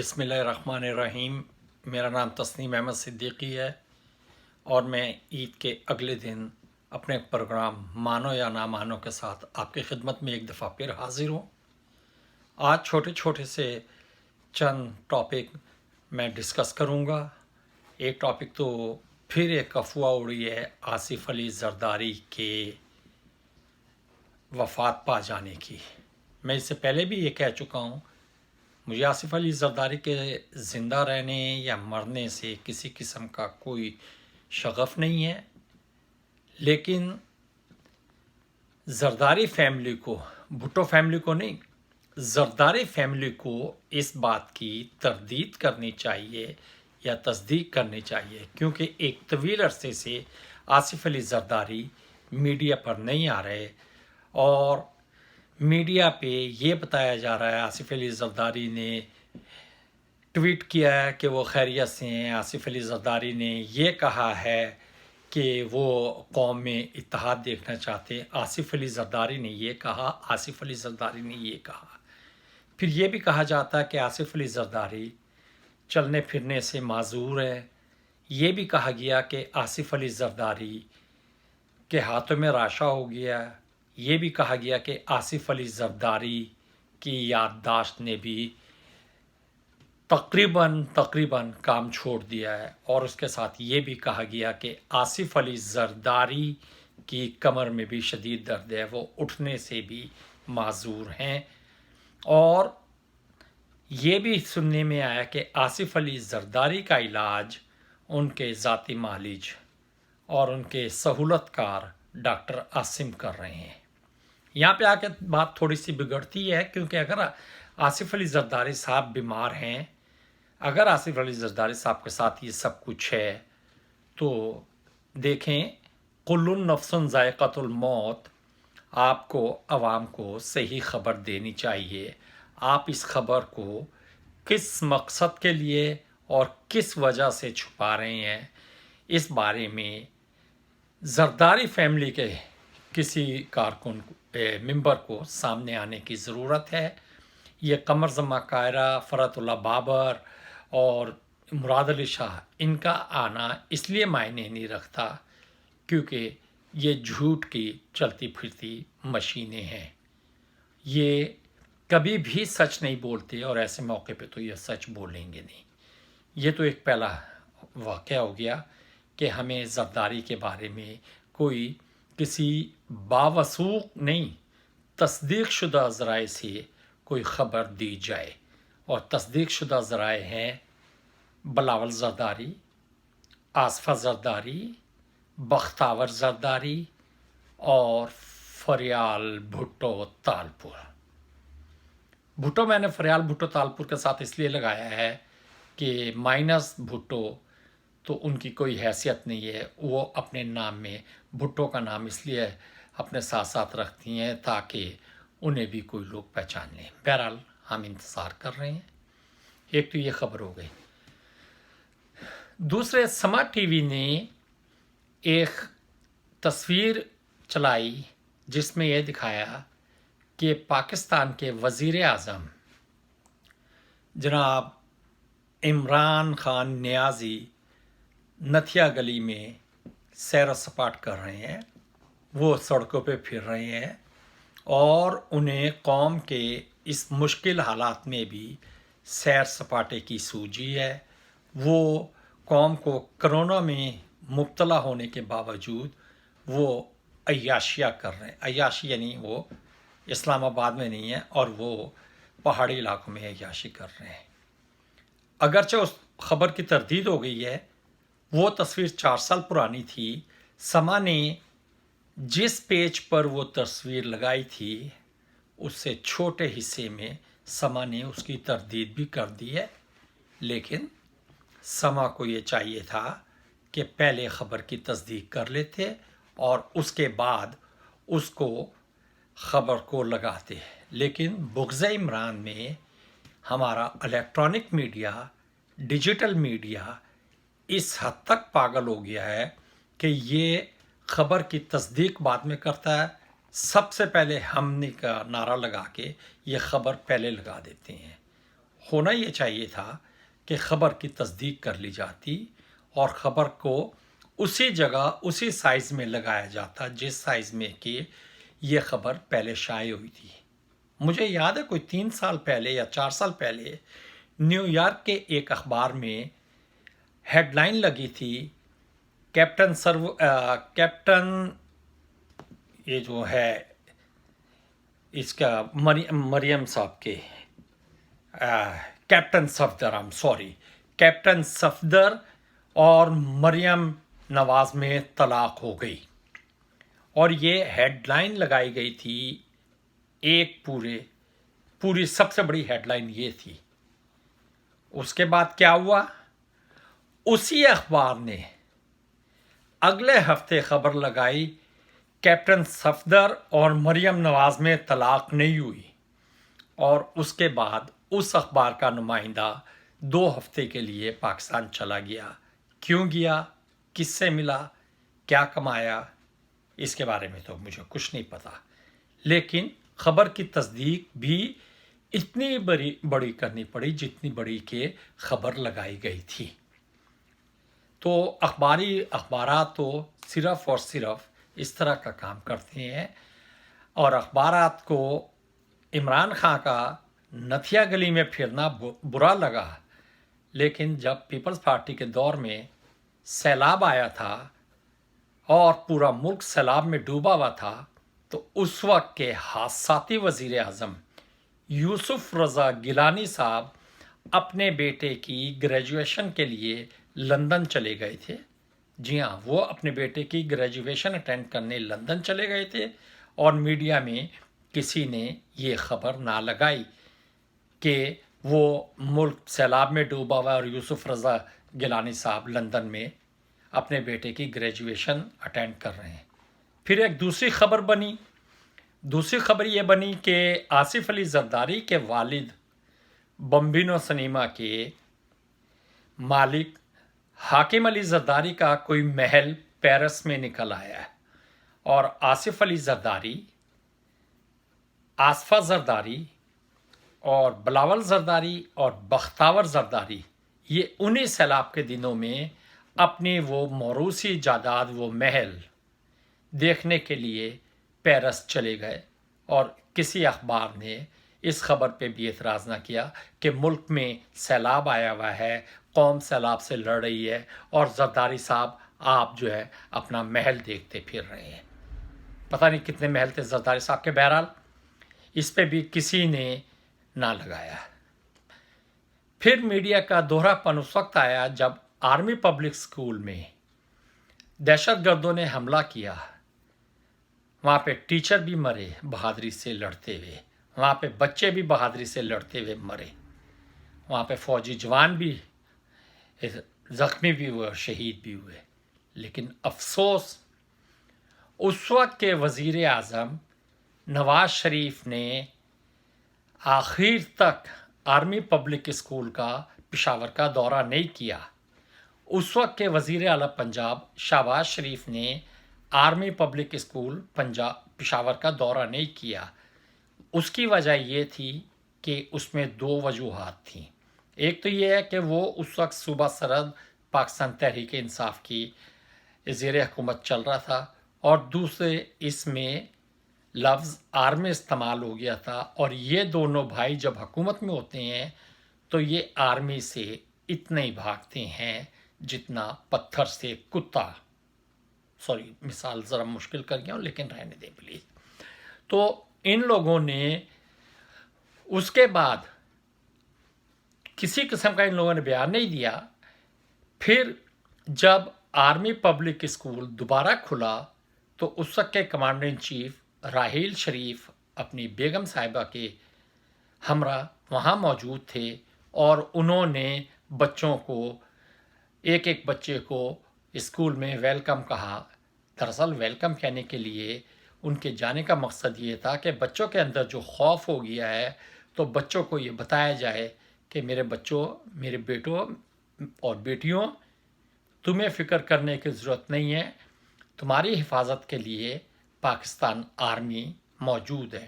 बिस्मिल्लाहिर्रहमानिर्रहीम। मेरा नाम तस्नीम अहमद सिद्दीकी है और मैं ईद के अगले दिन अपने प्रोग्राम मानो या ना मानो के साथ आपकी खिदमत में एक दफ़ा फिर हाजिर हूँ। आज छोटे छोटे से चंद टॉपिक मैं डिस्कस करूँगा। एक टॉपिक तो फिर एक अफवाह उड़ी है आसिफ अली जरदारी के वफ़ात पा जाने की। मैं इससे पहले भी ये कह चुका हूँ, मुझे आसिफ अली जरदारी के ज़िंदा रहने या मरने से किसी किस्म का कोई शगफ नहीं है, लेकिन जरदारी फैमिली को, भुट्टो फैमिली को नहीं, जरदारी फैमिली को इस बात की तरदीद करनी चाहिए या तस्दीक करनी चाहिए, क्योंकि एक तवील अरसे से आसिफ अली जरदारी मीडिया पर नहीं आ रहे और मीडिया पे ये बताया जा रहा है आसिफ अली जरदारी ने ट्वीट किया है कि वो खैरियत से हैं। आसिफ अली जरदारी ने ये कहा है कि वो कौम में इत्तेहाद देखना चाहते हैं। आसिफ अली जरदारी ने ये कहा, आसिफ अली जरदारी ने ये कहा। फिर ये भी कहा जाता है कि आसिफ अली जरदारी चलने फिरने से माजूर है। ये भी कहा गया कि आसिफ अली जरदारी के हाथों में राशा हो गया। ये भी कहा गया कि आसिफ अली जरदारी की याददाश्त ने भी तकरीबन काम छोड़ दिया है, और उसके साथ ये भी कहा गया कि आसिफ अली जरदारी की कमर में भी शदीद दर्द है, वो उठने से भी माजूर हैं। और ये भी सुनने में आया कि आसिफ अली जरदारी का इलाज उनके ज़ाती मालिज और उनके सहूलतकार डॉक्टर आसिम कर रहे हैं। यहाँ पे आके बात थोड़ी सी बिगड़ती है, क्योंकि अगर आसिफ अली जरदारी साहब बीमार हैं, अगर आसिफ अली जरदारी साहब के साथ ये सब कुछ है, तो देखें कुल्लुन नफ्सुन ज़ायक़तुल मौत, आपको आवाम को सही खबर देनी चाहिए। आप इस खबर को किस मकसद के लिए और किस वजह से छुपा रहे हैं, इस बारे में जरदारी फैमिली के किसी कारकुन मेंबर को सामने आने की ज़रूरत है। ये कमर ज़मा कायरा, फ़रतुल्लाह बाबर और मुराद अली शाह, इनका आना इसलिए मायने नहीं रखता क्योंकि ये झूठ की चलती फिरती मशीनें हैं। ये कभी भी सच नहीं बोलते और ऐसे मौके पे तो ये सच बोलेंगे नहीं। ये तो एक पहला वाक़या हो गया कि हमें जरदारी के बारे में कोई किसी बावसूख नहीं, तस्दीक शुदा ज़राए से कोई ख़बर दी जाए, और तस्दीक शुदा ज़राए हैं बिलावल जरदारी, आसफ़ा जरदारी, बख्तावर जरदारी और फरियाल भुट्टो तालपुर। भुट्टो मैंने फरियाल भुट्टो तालपुर के साथ इसलिए लगाया है कि माइनस भुट्टो तो उनकी कोई हैसियत नहीं है, वो अपने नाम में भुट्टो का नाम इसलिए अपने साथ साथ रखती हैं ताकि उन्हें भी कोई लोग पहचान लें। बहरहाल हम इंतज़ार कर रहे हैं। एक तो ये खबर हो गई। दूसरे, समा टीवी ने एक तस्वीर चलाई जिसमें यह दिखाया कि पाकिस्तान के वज़ीर आज़म जनाब इमरान खान नियाज़ी नथिया गली में सैर सपाट कर रहे हैं। वो सड़कों पे फिर रहे हैं और उन्हें कौम के इस मुश्किल हालात में भी सैर सपाटे की सूझी है। वो कौम को कोरोना में मुब्तला होने के बावजूद वो अय्याशियाँ कर रहे हैं। अय्याशी यानी वो इस्लामाबाद में नहीं है और वो पहाड़ी इलाकों में अय्याशी कर रहे हैं। अगरचे उस खबर की तरदीद हो गई है, वो तस्वीर 4 साल पुरानी थी। समा ने जिस पेज पर वो तस्वीर लगाई थी उससे छोटे हिस्से में समा ने उसकी तरदीद भी कर दी है, लेकिन समा को ये चाहिए था कि पहले ख़बर की तस्दीक कर लेते और उसके बाद उसको ख़बर को लगाते। लेकिन बुग़्ज़ इमरान में हमारा इलेक्ट्रॉनिक मीडिया, डिजिटल मीडिया इस हद तक पागल हो गया है कि ये ख़बर की तस्दीक बाद में करता है, सबसे पहले हमने का नारा लगा के ये ख़बर पहले लगा देते हैं। ہونا یہ چاہیے تھا کہ خبر کی تصدیق کر لی جاتی اور خبر کو اسی جگہ اسی سائز میں لگایا جاتا جس سائز میں کہ یہ خبر پہلے شائع ہوئی تھی. مجھے یاد ہے کوئی 3 سال پہلے یا 4 سال پہلے نیو یارک کے ایک اخبار میں ہیڈ لائن لگی تھی کیپٹن یہ جو ہے اس کا مریم صاحب کے کیپٹن صفدر اور مریم نواز میں طلاق ہو گئی. اور یہ ہیڈ لائن لگائی گئی تھی ایک پوری سب سے بڑی ہیڈ لائن یہ تھی. اس کے بعد کیا ہوا؟ اسی اخبار نے اگلے ہفتے خبر لگائی کیپٹن صفدر اور مریم نواز میں طلاق نہیں ہوئی. اور اس کے بعد اس اخبار کا نمائندہ 2 ہفتے کے لیے پاکستان چلا گیا. کیوں گیا؟ کس سے ملا؟ کیا کمایا؟ اس کے بارے میں تو مجھے کچھ نہیں پتا. لیکن خبر کی تصدیق بھی اتنی بڑی کرنی پڑی جتنی بڑی کہ خبر لگائی گئی تھی. تو اخبارات تو صرف اور صرف اس طرح کا کام کرتے ہیں. اور اخبارات کو عمران خان کا نتھیا گلی میں پھرنا برا لگا، لیکن جب پیپلز پارٹی کے دور میں سیلاب آیا تھا اور پورا ملک سیلاب میں ڈوبا ہوا تھا تو اس وقت کے حادثاتی وزیر اعظم یوسف رضا گیلانی صاحب اپنے بیٹے کی گریجویشن کے لیے لندن چلے گئے تھے. جی ہاں، وہ اپنے بیٹے کی گریجویشن اٹینڈ کرنے لندن چلے گئے تھے اور میڈیا میں کسی نے یہ خبر نہ لگائی کہ وہ ملک سیلاب میں ڈوبا ہوا اور یوسف رضا گیلانی صاحب لندن میں اپنے بیٹے کی گریجویشن اٹینڈ کر رہے ہیں. پھر ایک دوسری خبر یہ بنی کہ آصف علی زرداری کے والد بمبینو سنیما کے مالک حاکم علی زرداری کا کوئی محل پیرس میں نکل آیا ہے اور آصف علی زرداری، آصفہ زرداری اور بلاول زرداری اور بختاور زرداری یہ انہی سیلاب کے دنوں میں اپنی وہ موروثی جائیداد، وہ محل دیکھنے کے لیے پیرس چلے گئے. اور کسی اخبار نے اس خبر پہ بھی اعتراض نہ کیا کہ ملک میں سیلاب آیا ہوا ہے، قوم سیلاب سے لڑ رہی ہے اور زرداری صاحب آپ جو ہے اپنا محل دیکھتے پھر رہے ہیں. پتہ نہیں کتنے محل تھے زرداری صاحب کے. بہرحال اس پہ بھی کسی نے نہ لگایا. پھر میڈیا کا دوہرا پن اس وقت آیا جب آرمی پبلک اسکول میں دہشت گردوں نے حملہ کیا. وہاں پہ ٹیچر بھی مرے بہادری سے لڑتے ہوئے، وہاں پہ بچے بھی بہادری سے لڑتے ہوئے مرے، وہاں پہ فوجی جوان بھی زخمی بھی ہوئے اور شہید بھی ہوئے. لیکن افسوس اس وقت کے وزیر اعظم نواز شریف نے آخر تک آرمی پبلک اسکول کا پشاور کا دورہ نہیں کیا. اس وقت کے وزیر اعلیٰ پنجاب شہباز شریف نے آرمی پبلک اسکول پشاور کا دورہ نہیں کیا. اس کی وجہ یہ تھی کہ اس میں 2 وجوہات تھیں. ایک تو یہ ہے کہ وہ اس وقت صوبہ سرحد پاکستان تحریک انصاف کی زیر حکومت چل رہا تھا اور دوسرے اس میں لفظ آرمی استعمال ہو گیا تھا اور یہ دونوں بھائی جب حکومت میں ہوتے ہیں تو یہ آرمی سے اتنے ہی بھاگتے ہیں جتنا پتھر سے کتا. سوری، مثال ذرا مشکل کر گیا ہوں لیکن رہنے دیں پلیز. تو ان لوگوں نے اس کے بعد کسی قسم کا ان لوگوں نے بیان نہیں دیا. پھر جب آرمی پبلک اسکول دوبارہ کھلا تو اس وقت کے commander in chief Raheel Sharif اپنی بیگم صاحبہ کے ہمراہ وہاں موجود تھے اور انہوں نے بچوں کو ایک بچے کو اسکول میں ویلکم کہا. دراصل ویلکم کہنے کے لیے ان کے جانے کا مقصد یہ تھا کہ بچوں کے اندر جو خوف ہو گیا ہے تو بچوں کو یہ بتایا جائے کہ میرے بچوں، میرے بیٹوں اور بیٹیوں، تمہیں فکر کرنے کی ضرورت نہیں ہے، تمہاری حفاظت کے لیے پاکستان آرمی موجود ہے.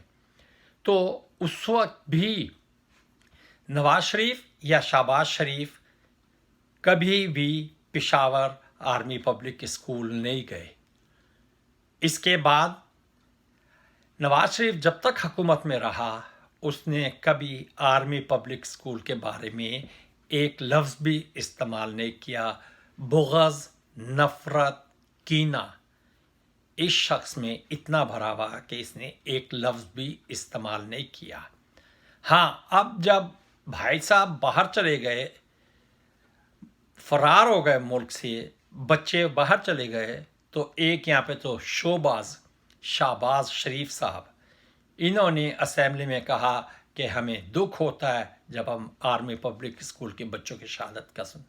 تو اس وقت بھی नवाज शरीफ या शहबाज शरीफ कभी भी पेशावर आर्मी पब्लिक स्कूल नहीं गए। इसके बाद नवाज शरीफ जब तक हुकूमत में रहा उसने कभी आर्मी पब्लिक स्कूल के बारे में एक लफ्ज़ भी इस्तेमाल नहीं किया। बुग़्ज़, नफ़रत, कीना इस शख्स में इतना भरा हुआ कि इसने एक लफ्ज़ भी इस्तेमाल नहीं किया। हाँ, अब जब भाई साहब बाहर चले गए, फरार हो गए मुल्क से, बच्चे बाहर चले गए, तो एक यहाँ पे तो शहबाज शरीफ साहब, इन्होंने असेंबली में कहा कि हमें दुख होता है जब हम आर्मी पब्लिक स्कूल के बच्चों की शहादत का सुन।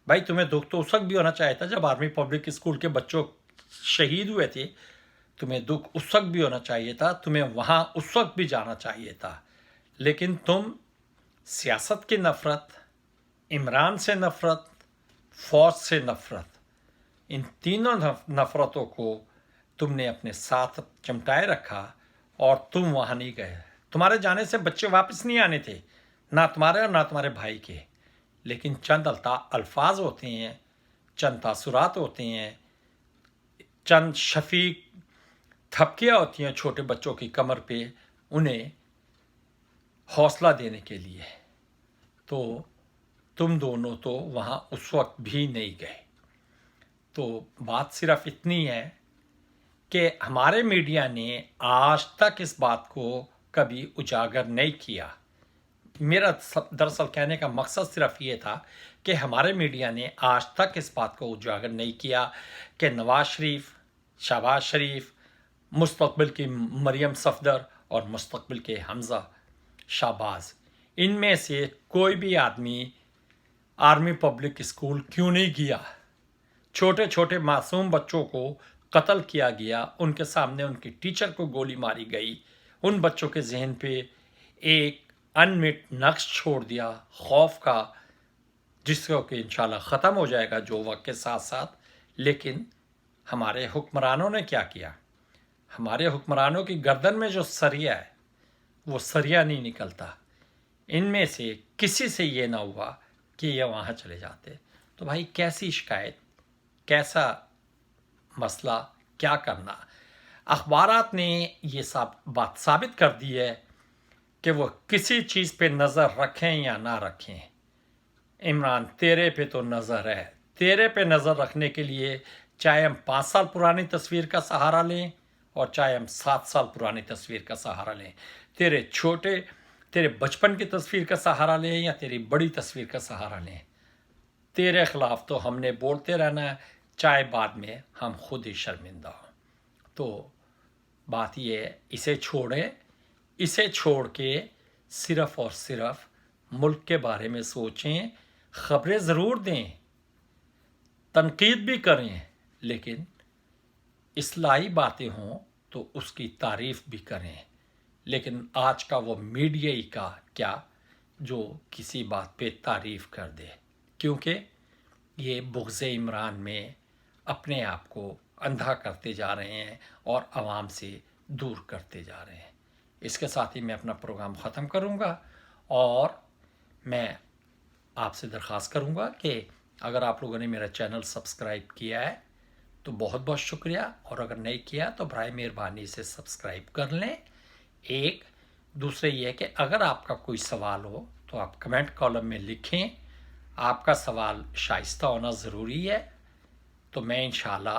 भाई तुम्हें दुख तो उस वक्त भी होना चाहिए था जब आर्मी पब्लिक स्कूल के बच्चों शहीद हुए थे। तुम्हें दुख उस वक्त भी होना चाहिए था, तुम्हें वहाँ उस वक्त भी जाना चाहिए था। लेकिन तुम सियासत की नफ़रत, इमरान से नफ़रत, फ़ौज से नफ़रत, इन तीनों नफ़रतों को तुमने अपने साथ चिमटाए रखा और तुम वहाँ नहीं गए। तुम्हारे जाने से बच्चे वापस नहीं आने थे, ना तुम्हारे और ना तुम्हारे भाई के। लेकिन चंद अल्फाज होते हैं, चंद तासुरात होते हैं, चंद शफीक थपकियाँ होती हैं छोटे बच्चों की कमर पे उन्हें हौसला देने के लिए। तो तुम दोनों तो वहाँ उस वक्त भी नहीं गए। तो बात सिर्फ इतनी है कि हमारे मीडिया ने आज तक इस बात को कभी उजागर नहीं किया। मेरा दरअसल कहने का मकसद सिर्फ ये था कि हमारे मीडिया ने आज तक इस बात को उजागर नहीं किया कि नवाज शरीफ, शहबाज शरीफ, मुस्तकबिल की मरियम सफदर और मुस्तकबिल के हमज़ा शहबाज, इनमें से कोई भी आदमी आर्मी पब्लिक स्कूल क्यों नहीं गया। छोटे छोटे मासूम बच्चों को कत्ल किया गया, उनके सामने उनकी टीचर को गोली मारी गई, उन बच्चों के जहन पे एक अनमिट नक्श छोड़ दिया खौफ का, जिसको कि इंशाल्लाह ख़त्म हो जाएगा जो वक्त के साथ साथ। लेकिन हमारे हुक्मरानों ने क्या किया? हमारे हुक्मरानों की गर्दन में जो सरिया है वो सरिया नहीं निकलता। इनमें से किसी से ये ना हुआ कि ये वहाँ चले जाते। तो भाई कैसी शिकायत, कैसा मसला, क्या करना? अखबारात ने ये बात साबित कर दी है कि वो किसी चीज़ पे नज़र रखें या ना रखें। इमरान तेरे पे तो नज़र है। तेरे पे नज़र रखने के लिए चाहे हम 5 साल पुरानी तस्वीर का सहारा लें और चाहे हम 7 साल पुरानी तस्वीर का सहारा लें, तेरे बचपन की तस्वीर का सहारा लें या तेरी बड़ी तस्वीर का सहारा लें, तेरे ख़िलाफ़ तो हमने बोलते रहना है, चाहे बाद में हम खुद ही शर्मिंदा हों। तो बात ये है, इसे छोड़ें, इसे छोड़ के सिर्फ़ और सिर्फ मुल्क के बारे में सोचें। ख़बरें ज़रूर दें, तनकीद भी करें, लेकिन इस्लाही बातें हों तो उसकी तारीफ़ भी करें। लेकिन आज का वो मीडिया ही का क्या जो किसी बात पे तारीफ़ कर दे, क्योंकि ये बुग़्ज़ इमरान में अपने आप को अंधा करते जा रहे हैं और आवाम से दूर करते जा रहे हैं। इसके साथ ही मैं अपना प्रोग्राम ख़त्म करूँगा और मैं आपसे दरख्वास्त करूँगा कि अगर आप लोगों ने मेरा चैनल सब्सक्राइब किया है तो बहुत बहुत शुक्रिया, और अगर नहीं किया तो बराए मेहरबानी से सब्सक्राइब कर लें। एक दूसरे ये कि अगर आपका कोई सवाल हो तो आप कमेंट कॉलम में लिखें। आपका सवाल शाइस्ता होना ज़रूरी है। तो मैं इंशाल्लाह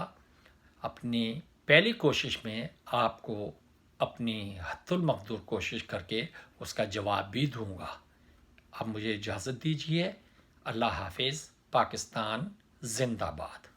अपनी पहली कोशिश में आपको अपनी हद्दुल मक़दूर कोशिश करके उसका जवाब भी दूंगा। अब मुझे इजाज़त दीजिए। अल्लाह हाफिज़। पाकिस्तान जिंदाबाद।